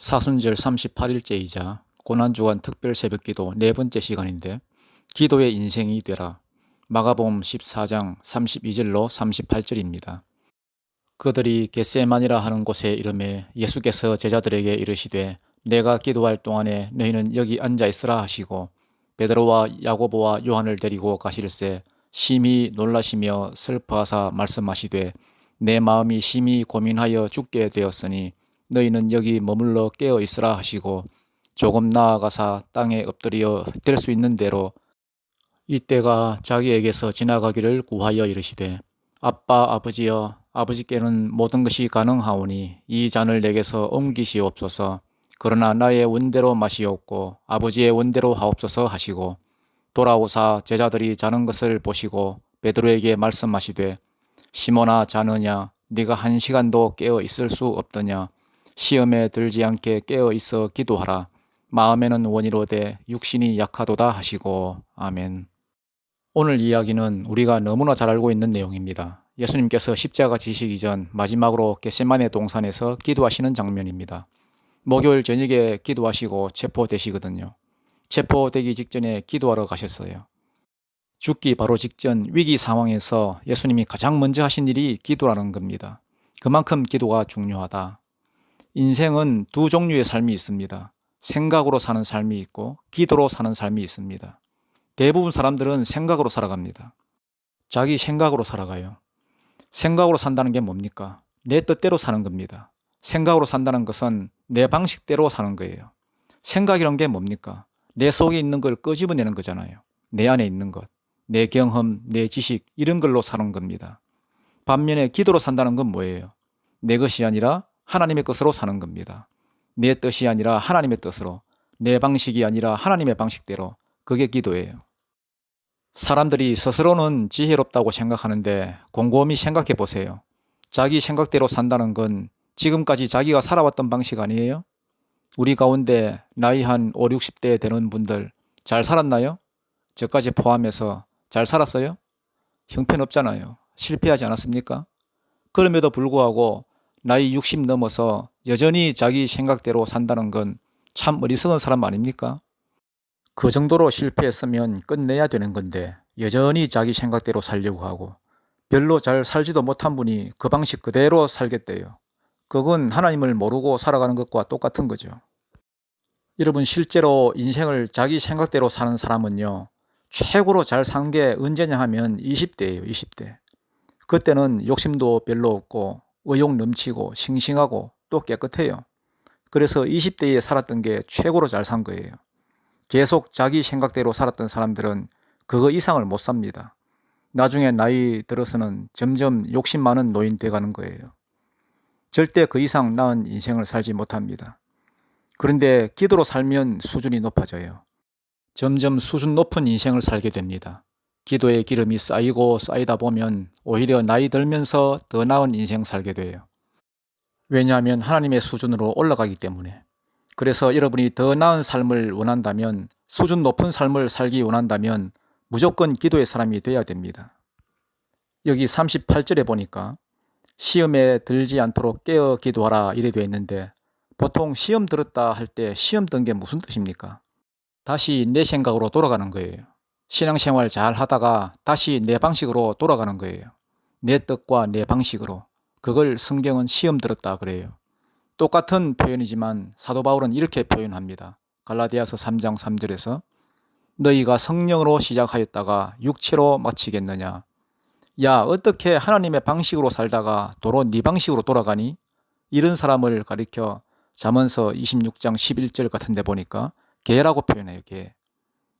사순절 38일째이자 고난주간 특별 새벽기도 네 번째 시간인데 기도의 인생이 되라. 마가복음 14장 32절로 38절입니다. 그들이 겟세마니라 하는 곳에 이르매 예수께서 제자들에게 이르시되 내가 기도할 동안에 너희는 여기 앉아 있으라 하시고 베드로와 야고보와 요한을 데리고 가실새 심히 놀라시며 슬퍼하사 말씀하시되 내 마음이 심히 고민하여 죽게 되었으니 너희는 여기 머물러 깨어 있으라 하시고 조금 나아가사 땅에 엎드려 될 수 있는 대로 이때가 자기에게서 지나가기를 구하여 이르시되 아빠 아버지여 아버지께는 모든 것이 가능하오니 이 잔을 내게서 옮기시옵소서. 그러나 나의 원대로 마시옵고 아버지의 원대로 하옵소서 하시고 돌아오사 제자들이 자는 것을 보시고 베드로에게 말씀하시되 시몬아 자느냐 네가 1시간도 깨어 있을 수 없더냐. 시험에 들지 않게 깨어 있어 기도하라. 마음에는 원이로되 육신이 약하도다 하시고. 아멘. 오늘 이야기는 우리가 너무나 잘 알고 있는 내용입니다. 예수님께서 십자가 지시기 전 마지막으로 겟세마네 동산에서 기도하시는 장면입니다. 목요일 저녁에 기도하시고 체포되시거든요. 체포되기 직전에 기도하러 가셨어요. 죽기 바로 직전 위기 상황에서 예수님이 가장 먼저 하신 일이 기도라는 겁니다. 그만큼 기도가 중요하다. 인생은 두 종류의 삶이 있습니다. 생각으로 사는 삶이 있고 기도로 사는 삶이 있습니다. 대부분 사람들은 생각으로 살아갑니다. 자기 생각으로 살아가요. 생각으로 산다는 게 뭡니까? 내 뜻대로 사는 겁니다. 생각으로 산다는 것은 내 방식대로 사는 거예요. 생각이란 게 뭡니까? 내 속에 있는 걸 끄집어내는 거잖아요. 내 안에 있는 것, 내 경험, 내 지식 이런 걸로 사는 겁니다. 반면에 기도로 산다는 건 뭐예요? 내 것이 아니라 하나님의 것으로 사는 겁니다. 내 뜻이 아니라 하나님의 뜻으로, 내 방식이 아니라 하나님의 방식대로. 그게 기도예요. 사람들이 스스로는 지혜롭다고 생각하는데 곰곰이 생각해 보세요. 자기 생각대로 산다는 건 지금까지 자기가 살아왔던 방식 아니에요? 우리 가운데 나이 한 5, 60대 되는 분들 잘 살았나요? 저까지 포함해서 잘 살았어요? 형편없잖아요. 실패하지 않았습니까? 그럼에도 불구하고 나이 60 넘어서 여전히 자기 생각대로 산다는 건 참 어리석은 사람 아닙니까? 그 정도로 실패했으면 끝내야 되는 건데 여전히 자기 생각대로 살려고 하고 별로 잘 살지도 못한 분이 그 방식 그대로 살겠대요. 그건 하나님을 모르고 살아가는 것과 똑같은 거죠. 여러분 실제로 인생을 자기 생각대로 사는 사람은요. 최고로 잘 산 게 언제냐 하면 20대예요. 20대. 그때는 욕심도 별로 없고 의욕 넘치고 싱싱하고 또 깨끗해요. 그래서 20대에 살았던 게 최고로 잘 산 거예요. 계속 자기 생각대로 살았던 사람들은 그거 이상을 못 삽니다. 나중에 나이 들어서는 점점 욕심 많은 노인 돼가는 거예요. 절대 그 이상 나은 인생을 살지 못합니다. 그런데 기도로 살면 수준이 높아져요. 점점 수준 높은 인생을 살게 됩니다. 기도의 기름이 쌓이고 쌓이다 보면 오히려 나이 들면서 더 나은 인생 살게 돼요. 왜냐하면 하나님의 수준으로 올라가기 때문에. 그래서 여러분이 더 나은 삶을 원한다면, 수준 높은 삶을 살기 원한다면 무조건 기도의 사람이 돼야 됩니다. 여기 38절에 보니까 시험에 들지 않도록 깨어 기도하라 이래 되어 있는데 보통 시험 들었다 할 때 시험 든 게 무슨 뜻입니까? 다시 내 생각으로 돌아가는 거예요. 신앙생활 잘 하다가 다시 내 방식으로 돌아가는 거예요. 내 뜻과 내 방식으로. 그걸 성경은 시험 들었다 그래요. 똑같은 표현이지만 사도 바울은 이렇게 표현합니다. 갈라디아서 3장 3절에서 너희가 성령으로 시작하였다가 육체로 마치겠느냐. 야 어떻게 하나님의 방식으로 살다가 도로 네 방식으로 돌아가니? 이런 사람을 가리켜 잠언서 26장 11절 같은 데 보니까 개라고 표현해요.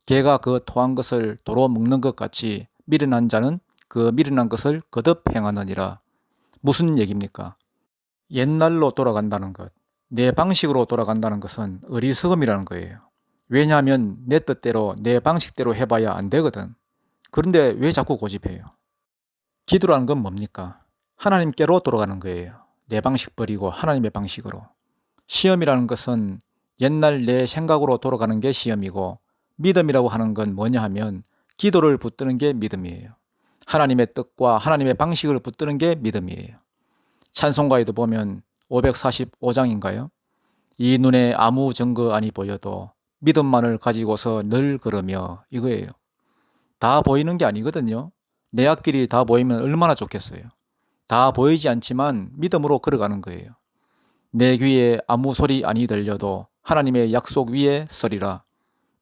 개가 그 토한 것을 도로 먹는 것 같이 미련한 자는 그 미련한 것을 거듭 행하느니라. 무슨 얘기입니까? 옛날로 돌아간다는 것, 내 방식으로 돌아간다는 것은 어리석음이라는 거예요. 왜냐하면 내 뜻대로 내 방식대로 해봐야 안 되거든. 그런데 왜 자꾸 고집해요? 기도라는 건 뭡니까? 하나님께로 돌아가는 거예요. 내 방식 버리고 하나님의 방식으로. 시험이라는 것은 옛날 내 생각으로 돌아가는 게 시험이고 믿음이라고 하는 건 뭐냐 하면 기도를 붙드는 게 믿음이에요. 하나님의 뜻과 하나님의 방식을 붙드는 게 믿음이에요. 찬송가에도 보면 545장인가요? 이 눈에 아무 증거 아니 보여도 믿음만을 가지고서 늘 걸으며 이거예요. 다 보이는 게 아니거든요. 내 앞길이 다 보이면 얼마나 좋겠어요. 다 보이지 않지만 믿음으로 걸어가는 거예요. 내 귀에 아무 소리 아니 들려도 하나님의 약속 위에 서리라.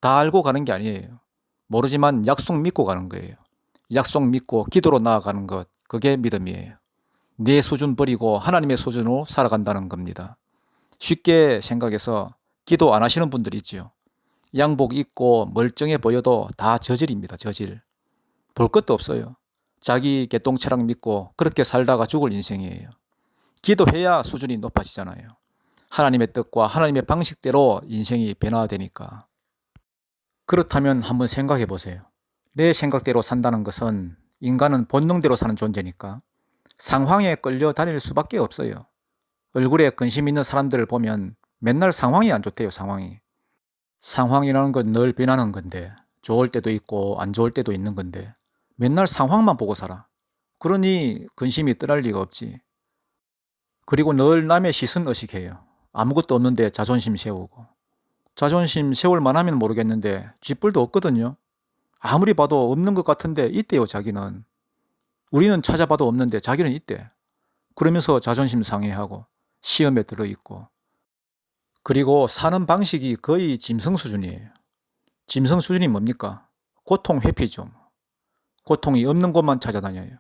다 알고 가는 게 아니에요. 모르지만 약속 믿고 가는 거예요. 약속 믿고 기도로 나아가는 것, 그게 믿음이에요. 내 수준 버리고 하나님의 수준으로 살아간다는 겁니다. 쉽게 생각해서 기도 안 하시는 분들 있지요. 양복 입고 멀쩡해 보여도 다 저질입니다. 저질. 볼 것도 없어요. 자기 개똥차랑 믿고 그렇게 살다가 죽을 인생이에요. 기도해야 수준이 높아지잖아요. 하나님의 뜻과 하나님의 방식대로 인생이 변화되니까. 그렇다면 한번 생각해 보세요. 내 생각대로 산다는 것은 인간은 본능대로 사는 존재니까 상황에 끌려 다닐 수밖에 없어요. 얼굴에 근심 있는 사람들을 보면 맨날 상황이 안 좋대요. 상황이라는 건 늘 변하는 건데 좋을 때도 있고 안 좋을 때도 있는 건데 맨날 상황만 보고 살아. 그러니 근심이 떠날 리가 없지. 그리고 늘 남의 시선 의식해요. 아무것도 없는데 자존심 세우고. 자존심 세울 만하면 모르겠는데 쥐뿔도 없거든요. 아무리 봐도 없는 것 같은데 있대요. 자기는. 우리는 찾아봐도 없는데 자기는 있대. 그러면서 자존심 상해하고 시험에 들어있고. 그리고 사는 방식이 거의 짐승 수준이에요. 짐승 수준이 뭡니까? 고통 회피죠. 고통이 없는 곳만 찾아다녀요.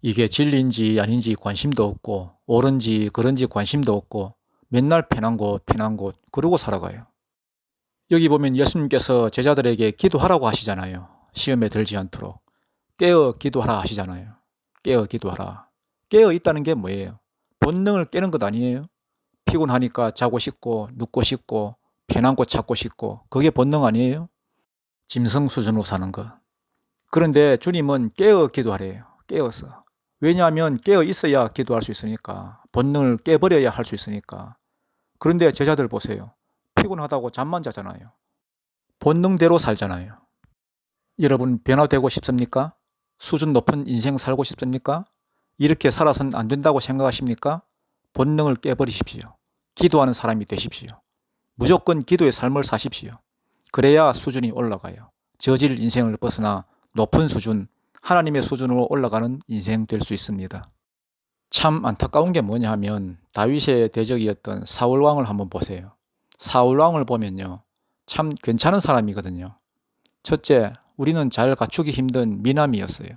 이게 진리인지 아닌지 관심도 없고 옳은지 그런지 관심도 없고 맨날 편한 곳 그러고 살아가요. 여기 보면 예수님께서 제자들에게 기도하라고 하시잖아요. 시험에 들지 않도록. 깨어 기도하라 하시잖아요. 깨어 기도하라. 깨어 있다는 게 뭐예요? 본능을 깨는 것 아니에요? 피곤하니까 자고 싶고 눕고 싶고 편한 곳 찾고 싶고 그게 본능 아니에요? 짐승 수준으로 사는 것. 그런데 주님은 깨어 기도하래요. 깨어서. 왜냐하면 깨어 있어야 기도할 수 있으니까. 본능을 깨버려야 할 수 있으니까. 그런데 제자들 보세요. 피곤하다고 잠만 자잖아요. 본능대로 살잖아요. 여러분 변화되고 싶습니까? 수준 높은 인생 살고 싶습니까? 이렇게 살아서는 안 된다고 생각하십니까? 본능을 깨버리십시오. 기도하는 사람이 되십시오. 무조건 기도의 삶을 사십시오. 그래야 수준이 올라가요. 저질 인생을 벗어나 높은 수준, 하나님의 수준으로 올라가는 인생 될 수 있습니다. 참 안타까운 게 뭐냐 하면 다윗의 대적이었던 사울왕을 한번 보세요. 사울왕을 보면요. 참 괜찮은 사람이거든요. 첫째, 우리는 잘 갖추기 힘든 미남이었어요.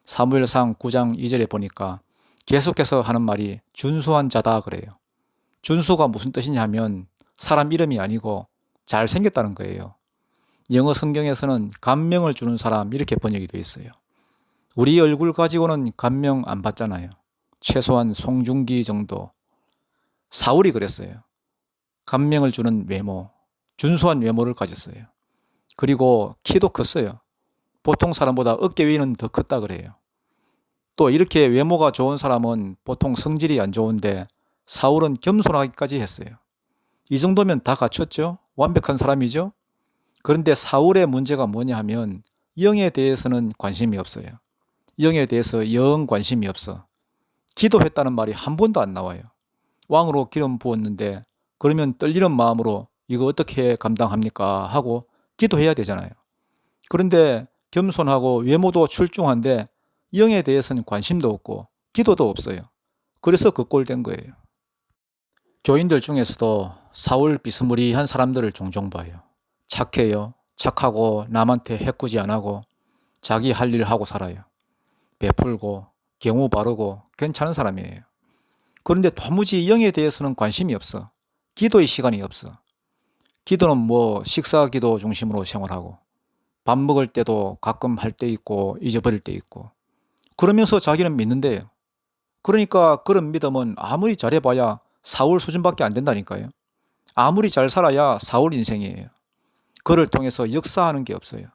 사무엘상 9장 2절에 보니까 계속해서 하는 말이 준수한 자다 그래요. 준수가 무슨 뜻이냐 하면 사람 이름이 아니고 잘생겼다는 거예요. 영어 성경에서는 감명을 주는 사람 이렇게 번역이 되어 있어요. 우리 얼굴 가지고는 감명 안 받잖아요. 최소한 송중기 정도. 사울이 그랬어요. 감명을 주는 외모, 준수한 외모를 가졌어요. 그리고 키도 컸어요. 보통 사람보다 어깨 위는 더 컸다 그래요. 또 이렇게 외모가 좋은 사람은 보통 성질이 안 좋은데 사울은 겸손하기까지 했어요. 이 정도면 다 갖췄죠? 완벽한 사람이죠? 그런데 사울의 문제가 뭐냐 하면 영에 대해서는 관심이 없어요. 영에 대해서 영 관심이 없어. 기도했다는 말이 한 번도 안 나와요. 왕으로 기름 부었는데 그러면 떨리는 마음으로 이거 어떻게 감당합니까? 하고 기도해야 되잖아요. 그런데 겸손하고 외모도 출중한데 영에 대해서는 관심도 없고 기도도 없어요. 그래서 그 꼴 된 거예요. 교인들 중에서도 사울 비스무리한 사람들을 종종 봐요. 착해요. 착하고 남한테 해코지 안 하고 자기 할 일 하고 살아요. 베풀고 경우 바르고 괜찮은 사람이에요. 그런데 도무지 영에 대해서는 관심이 없어. 기도의 시간이 없어. 기도는 뭐 식사 기도 중심으로 생활하고 밥 먹을 때도 가끔 할 때 있고 잊어버릴 때 있고 그러면서 자기는 믿는데요. 그러니까 그런 믿음은 아무리 잘해봐야 사울 수준밖에 안 된다니까요. 아무리 잘 살아야 사울 인생이에요. 그를 통해서 역사하는 게 없어요.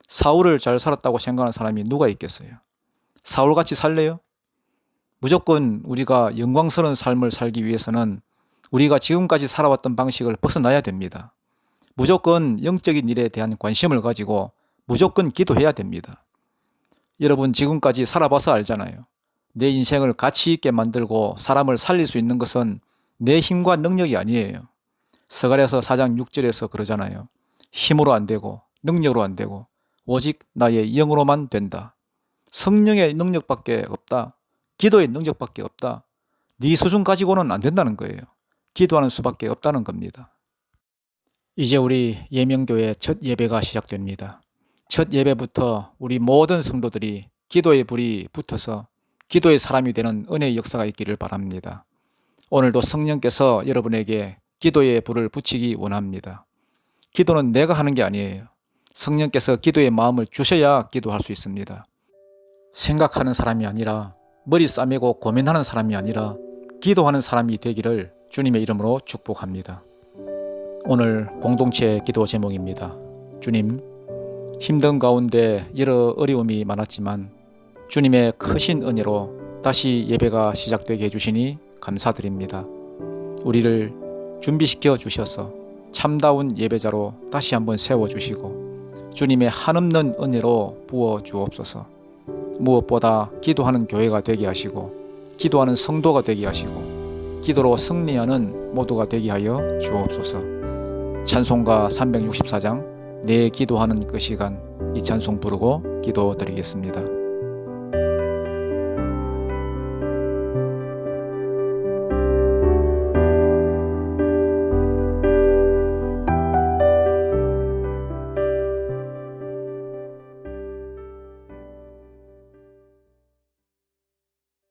사울을 잘 살았다고 생각하는 사람이 누가 있겠어요? 사울같이 살래요? 무조건 우리가 영광스러운 삶을 살기 위해서는 우리가 지금까지 살아왔던 방식을 벗어나야 됩니다. 무조건 영적인 일에 대한 관심을 가지고 무조건 기도해야 됩니다. 여러분 지금까지 살아봐서 알잖아요. 내 인생을 가치 있게 만들고 사람을 살릴 수 있는 것은 내 힘과 능력이 아니에요. 서갈에서 4장 6절에서 그러잖아요. 힘으로 안 되고 능력으로 안 되고 오직 나의 영으로만 된다. 성령의 능력밖에 없다. 기도의 능력밖에 없다. 네 수준 가지고는 안 된다는 거예요. 기도하는 수밖에 없다는 겁니다. 이제 우리 예명교회 첫 예배가 시작됩니다. 첫 예배부터 우리 모든 성도들이 기도의 불이 붙어서 기도의 사람이 되는 은혜의 역사가 있기를 바랍니다. 오늘도 성령께서 여러분에게 기도의 불을 붙이기 원합니다. 기도는 내가 하는 게 아니에요. 성령께서 기도의 마음을 주셔야 기도할 수 있습니다. 생각하는 사람이 아니라 머리 싸매고 고민하는 사람이 아니라 기도하는 사람이 되기를 주님의 이름으로 축복합니다. 오늘 공동체 기도 제목입니다. 주님, 힘든 가운데 여러 어려움이 많았지만 주님의 크신 은혜로 다시 예배가 시작되게 해주시니 감사드립니다. 우리를 준비시켜 주셔서 참다운 예배자로 다시 한번 세워주시고 주님의 한없는 은혜로 부어주옵소서. 무엇보다 기도하는 교회가 되게 하시고 기도하는 성도가 되게 하시고 기도로 승리하는 모두가 되게 하여 주옵소서. 찬송가 364장 내 기도하는 그 시간, 이 찬송 부르고 기도 드리겠습니다.